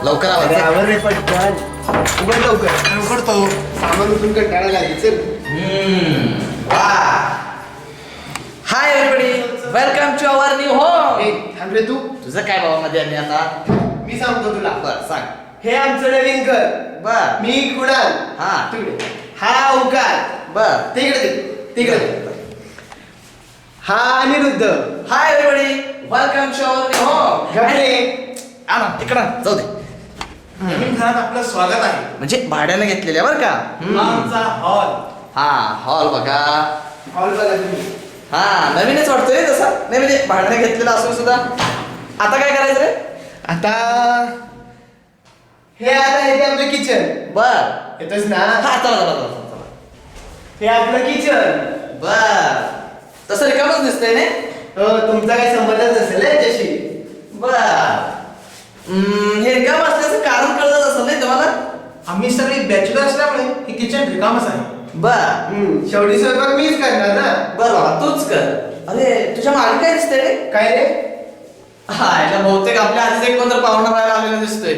लवकर अरे आवाज आवर रे पटकन उघड लवकर उघडतो. सामान उठून कंटाळा लागेल चल hi everybody, welcome to our new home. ए, थांब रे तू तुझं काय बाबा मध्ये आणि आता मी सांगतो तुला बर सांग. हे आमचं नवीन घर बर मी कुणाल हा तिकडे हा ओंकार बर तिकडे हा Aniruddha hi everybody, welcome to our new home. घरे आणा इकडं जाऊ दे. नवीन घरात आपलं स्वागत आहे. म्हणजे भाड्याने घेतलेले बरं का. हा आमचा हॉल. हा हॉल बघा. हॉल बघा तुम्ही हा नवीनच वाटतोय तसा. नाही म्हणजे भाड्याने घेतलेला असून सुद्धा. आता काय करायचं रे? आता हे आता हे आपलं किचन बर येतोस ना हा चला. हे आपलं किचन बर तसं रिकामच दिसतंय ने. तुमचा काही संबंधच नसेल याच्याशी बर हे रिकाम असल्याचं कारण कळत असेल नाही तुम्हाला. आम्ही सगळे बॅचलर असल्यामुळे हे किचन रिकामच आहे. बर शेवटी स्वयंपाक मीच करणार ना बर बाबा तूच कर. अरे तुझ्या मागे काय दिसतंय रे? काय रे हा याला बहुतेक आपल्या आधीच एक कोणतर पाहुणा राहायला आलेला दिसतोय.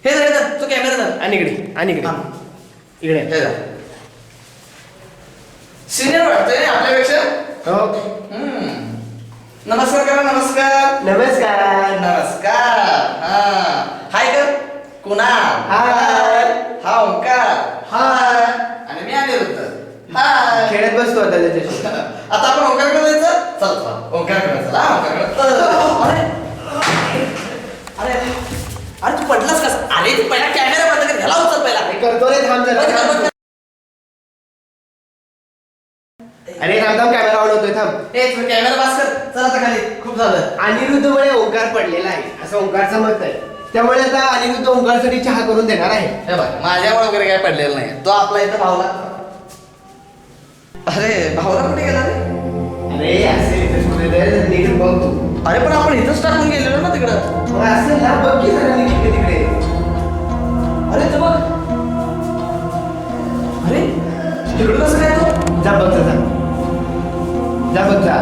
हे धर तू कॅमेरा धर. आणि इकडे हा. इकडे हे धर. सिनियर वाटतोय रे आपल्यापेक्षा. हो नमस्कार करा. नमस्कार नमस्कार नमस्कार. हा हाय कर. कुणाल हाय. हा ओंकार हाय. आणि मी अनिरुद्ध. हाय. खेळत बसतो आता त्याच्याशी आता आपण ओंकारकडे जायचं. चल ओंकारकडे चला. ओंकारकडे. अरे अरे तू पडलास कस? अरे तू पहिला कॅमेरा बंद कर. घ्याला उचल पहिला. हे करतो रे थांब बंद कर, जरा बंद कर. अरे थांब कॅमेरा ऑन होतोय थांब ए तू कॅमेरा पास कर. चल आता खाली. खूप झालं. अनिरुद्धमुळे ओंकार पडलेला आहे असं ओंकारचं मत आहे त्यामुळे आता अनिरुद्ध ओंकारसाठी चहा करून देणार आहे हे बघ माझ्यामुळे वगैरे काय पडलेलं नाही. तो आपला इथं भावला. अरे भावला कुठे गेला रे? अरे असेल इथे शोधलेलं नीट बघ तू अरे पण आपण इथंच टाकून गेलेलो ना तिकडं. मग असेल ना बघ की जरा नीट इकडे तिकडे अरे ते बघ. अरे तिकडं कसं काय तो? जा बघ जा बघ जा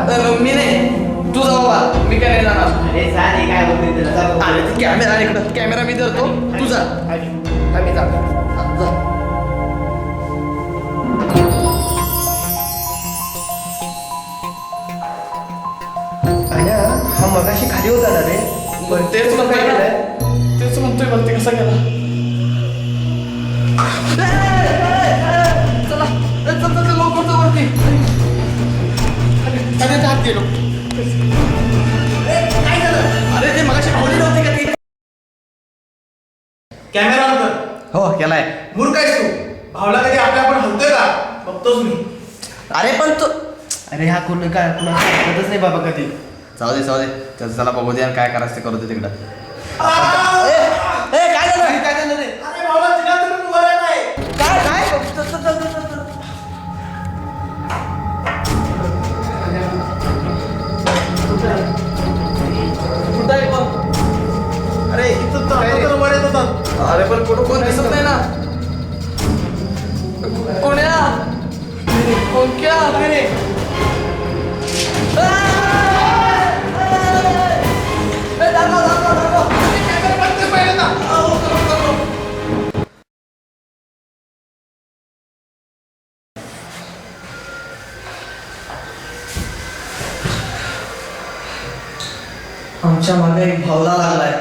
मी नाही. तू जा बाबा. मी काय नाही जाणार. अरे जा रे काय होते त्याला जा बघ अरे ते कॅमेरा इकडं. कॅमेरा मी धरतो. तू जा. आम्ही जा जा. आया हा मगाशी खाली होता ना रे बरं, तेच तो काय म्हणतोय केलंय? ना. तेच म्हणतोय बघ ते कसा गेला. चला चल लवकर जा वरती. अरे जात गेलो. काय झालं? अरे ते मगाशी खोली नव्हती का ती? कॅमेरा ऑन कर. हो केलाय. मूर्ख आहेस तू. भावला कधी आपल्या आपण हलतोय का? बघतोच मी. अरे पण तू अरे हा कोण काय कुणाला ऐकतच नाही बाबा कधी जाऊ दे त्याचं त्याला बघू दे आणि काय करायचं ते करू दे तिकडं. आ! काय झालं? काय झालं रे अरे भावला तिला तर उभा राहत आहे. काय कुठं आहे पण? अरे इथं तर आता तर उभा राहत होता. अरे पण कुठं कोण दिसत नाही ना. कोण्या ओंक्या अरे कॅमेरा बंद कर पहिले ना. आमच्या मागे एक भावला लागलाय.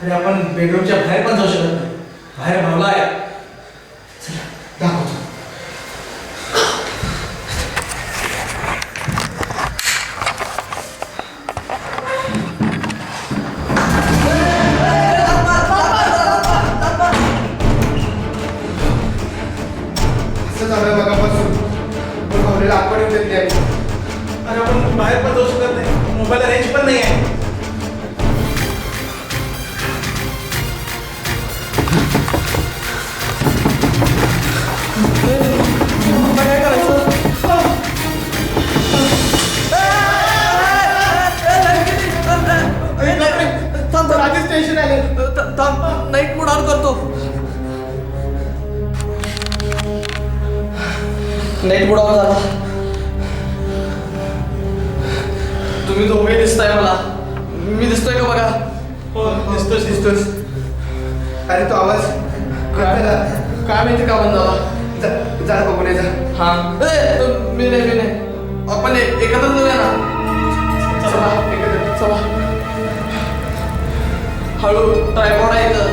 अरे आपण बेडरूमच्या बाहेर पण जाऊ शकत नाही. बाहेर भावला आहे. चला दाखवतो. असं झालं बघापासून पण भावलेला आपण येऊन देत नाही अरे आपण बाहेर पण जाऊ शकत नाही. मोबाईलला रेंज पण नाही आहे. काय करायचं? थांब आधीच टेन्शन आले थांब नाईट मोड ऑन करतो. नाईट मोड ऑन झाला. तुम्ही दोघे दिसताय मला. मी दिसतोय का बघा? हो दिसतोस. अरे तो आवाज काय माहिती का बंद झाला. जरा बघून ये जा. हा मी नाही आपण एकत्र जाऊया ना. चला एकत्र चला. हळू ट्रायपॉड आहे इथं.